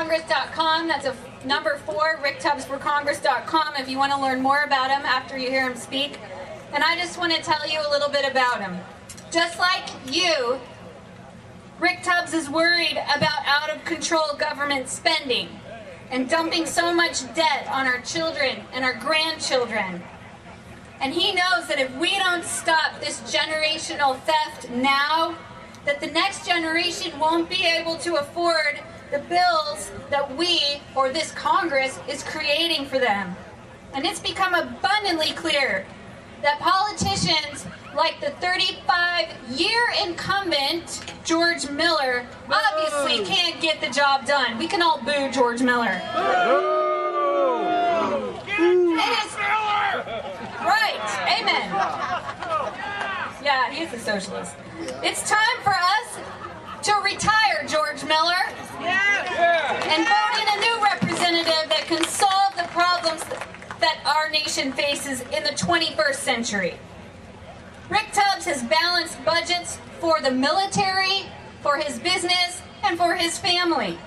ricktubbsforcongress.com. That's a number 4, ricktubbsforcongress.com, if you want to learn more about him after you hear him speak. And I just want to tell you a little bit about him. Just like you, Rick Tubbs is worried about out-of-control government spending and dumping so much debt on our children and our grandchildren. And he knows that if we don't stop this generational theft now, that the next generation won't be able to afford the bills that we, or this Congress, is creating for them. And it's become abundantly clear that politicians like the 35-year incumbent George Miller obviously can't get the job done. We can all boo George Miller. Right, amen. Yeah, he's a socialist. It's time for us to retire George Miller and vote in a new representative that can solve the problems that our nation faces in the 21st century. Rick Tubbs has balanced budgets for the military, for his business, and for his family.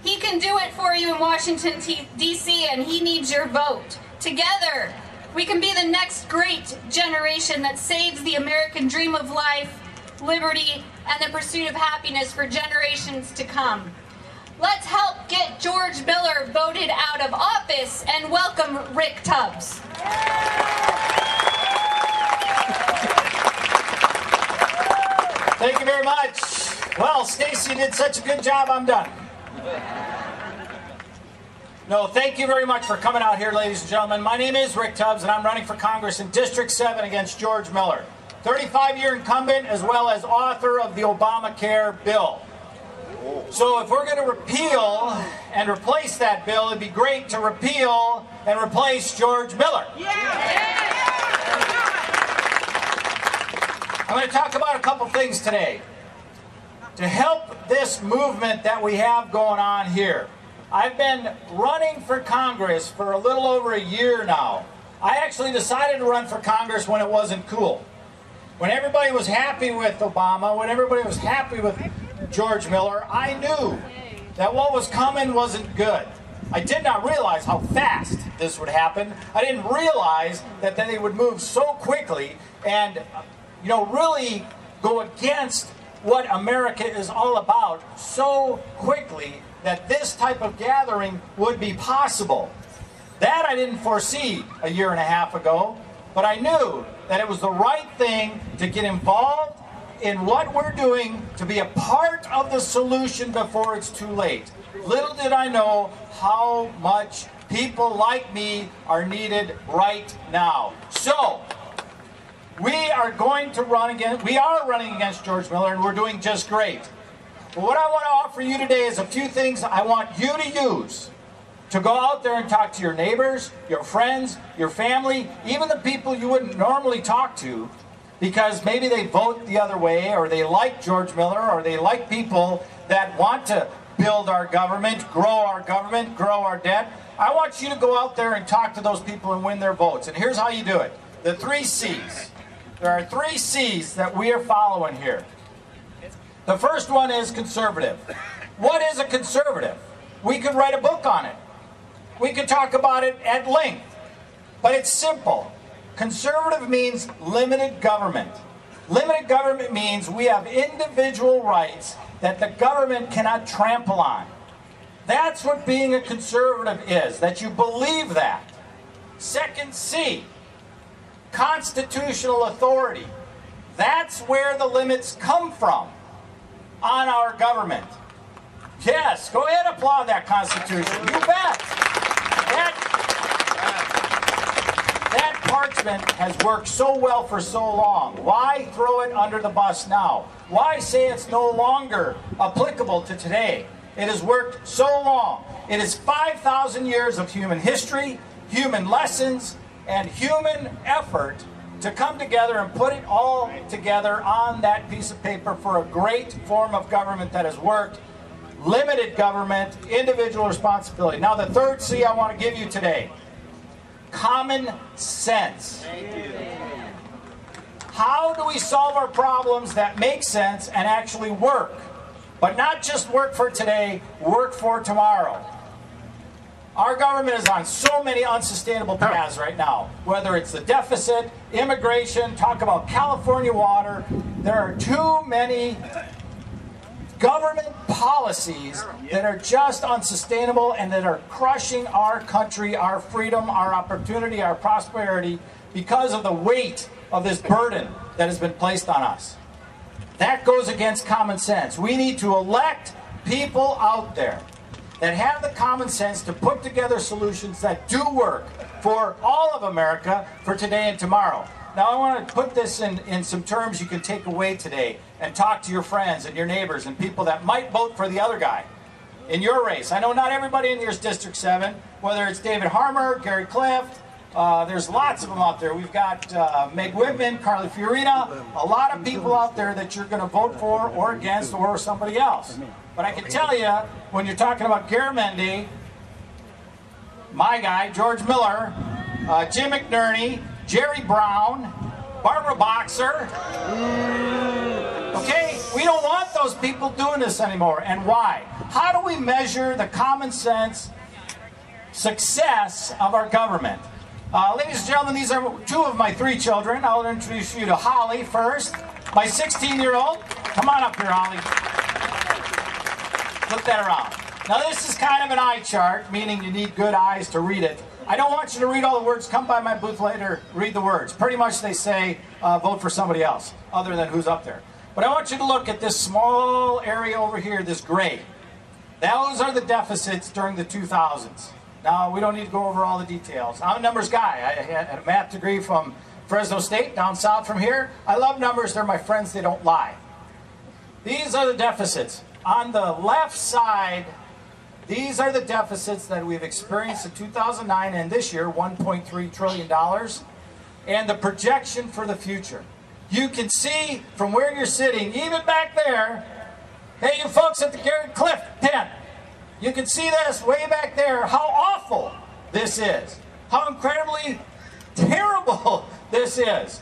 He can do it for you in Washington, D.C., and he needs your vote. Together, we can be the next great generation that saves the American dream of life, liberty, and the pursuit of happiness for generations to come. Let's help get George Miller voted out of office and welcome Rick Tubbs. Thank you very much. Well, Stacy did such a good job, I'm done. No, thank you very much for coming out here, ladies and gentlemen. My name is Rick Tubbs, and I'm running for Congress in District 7 against George Miller. 35-year incumbent, as well as author of the Obamacare bill. So if we're going to repeal and replace that bill, it'd be great to repeal and replace George Miller. I'm going to talk about a couple things today to help this movement that we have going on here. I've been running for Congress for a little over a year now. I actually decided to run for Congress when it wasn't cool. When everybody was happy with Obama, when everybody was happy with George Miller, I knew that what was coming wasn't good. I did not realize how fast this would happen. I didn't realize that they would move so quickly and, really go against what America is all about so quickly that this type of gathering would be possible. That I didn't foresee a year and a half ago, but I knew that it was the right thing to get involved in what we're doing, to be a part of the solution before it's too late. Little did I know how much people like me are needed right now. So, we are going to run against, we are running against George Miller, and we're doing just great. But what I want to offer you today is a few things I want you to use to go out there and talk to your neighbors, your friends, your family, even the people you wouldn't normally talk to, because maybe they vote the other way, or they like George Miller, or they like people that want to build our government, grow our debt. I want you to go out there and talk to those people and win their votes. And here's how you do it. The 3 C's. There are 3 C's that we are following here. The first one is conservative. What is a conservative? We could write a book on it. We could talk about it at length. But it's simple. Conservative means limited government. Limited government means we have individual rights that the government cannot trample on. That's what being a conservative is, that you believe that. Second C, constitutional authority. That's where the limits come from on our government. Yes, go ahead and applaud that Constitution. You bet. That parchment has worked so well for so long. Why throw it under the bus now? Why say it's no longer applicable to today? It has worked so long. It is 5,000 years of human history, human lessons, and human effort to come together and put it all together on that piece of paper for a great form of government that has worked. Limited government, individual responsibility. Now the third C I want to give you today. Common sense. How do we solve our problems that make sense and actually work? But not just work for today, work for tomorrow. Our government is on so many unsustainable paths right now, whether it's the deficit, immigration, talk about California water. There are too many government policies that are just unsustainable and that are crushing our country, our freedom, our opportunity, our prosperity because of the weight of this burden that has been placed on us. That goes against common sense. We need to elect people out there that have the common sense to put together solutions that do work for all of America for today and tomorrow. Now I want to put this in some terms you can take away today and talk to your friends and your neighbors and people that might vote for the other guy in your race. I know not everybody in here is District 7, whether it's David Harmer, Gary Clift, there's lots of them out there. We've got Meg Whitman, Carly Fiorina, a lot of people out there that you're going to vote for or against or somebody else. But I can tell you, when you're talking about Garamendi, my guy, George Miller, Jim McNerney, Jerry Brown, Barbara Boxer, okay, we don't want those people doing this anymore. And why? How do we measure the common sense success of our government? Ladies and gentlemen, these are two of my three children. I'll introduce you to Holly first, my 16-year-old. Come on up here, Holly. Flip that around. Now this is kind of an eye chart, meaning you need good eyes to read it. I don't want you to read all the words. Come by my booth later, read the words. Pretty much they say vote for somebody else, other than who's up there. But I want you to look at this small area over here, this gray. Those are the deficits during the 2000s. Now, we don't need to go over all the details. I'm a numbers guy. I had a math degree from Fresno State, down south from here. I love numbers. They're my friends. They don't lie. These are the deficits. On the left side, these are the deficits that we've experienced in 2009 and this year, $1.3 trillion, and the projection for the future. You can see from where you're sitting, even back there, hey, you folks at the Gary Clift tent, you can see this way back there, how awful this is. How incredibly terrible this is.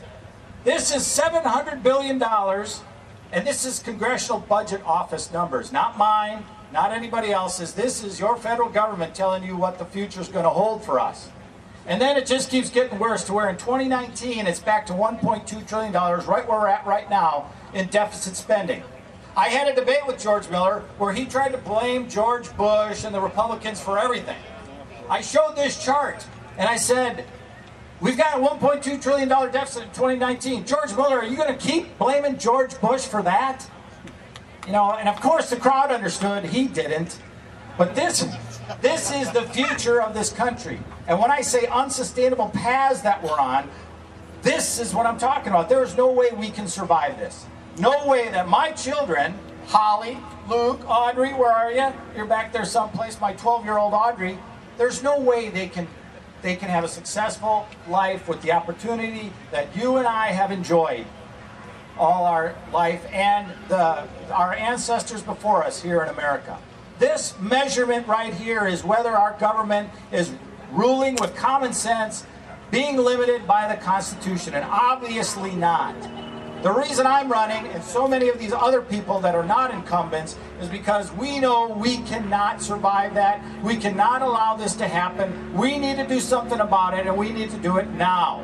This is $700 billion, and this is Congressional Budget Office numbers, not mine, not anybody else's. This is your federal government telling you what the future is going to hold for us. And then it just keeps getting worse to where in 2019 it's back to $1.2 trillion, right where we're at right now in deficit spending. I had a debate with George Miller where he tried to blame George Bush and the Republicans for everything. I showed this chart and I said, we've got a $1.2 trillion deficit in 2019. George Miller, are you going to keep blaming George Bush for that? You know, and of course the crowd understood, he didn't. But this is the future of this country. And when I say unsustainable paths that we're on, this is what I'm talking about. There is no way we can survive this. No way that my children, Holly, Luke, Audrey, where are you? You're back there someplace, my 12-year-old Audrey. There's no way they can have a successful life with the opportunity that you and I have enjoyed all our life and our ancestors before us here in America. This measurement right here is whether our government is ruling with common sense, being limited by the Constitution, and obviously not. The reason I'm running, and so many of these other people that are not incumbents, is because we know we cannot survive that. We cannot allow this to happen. We need to do something about it, and we need to do it now.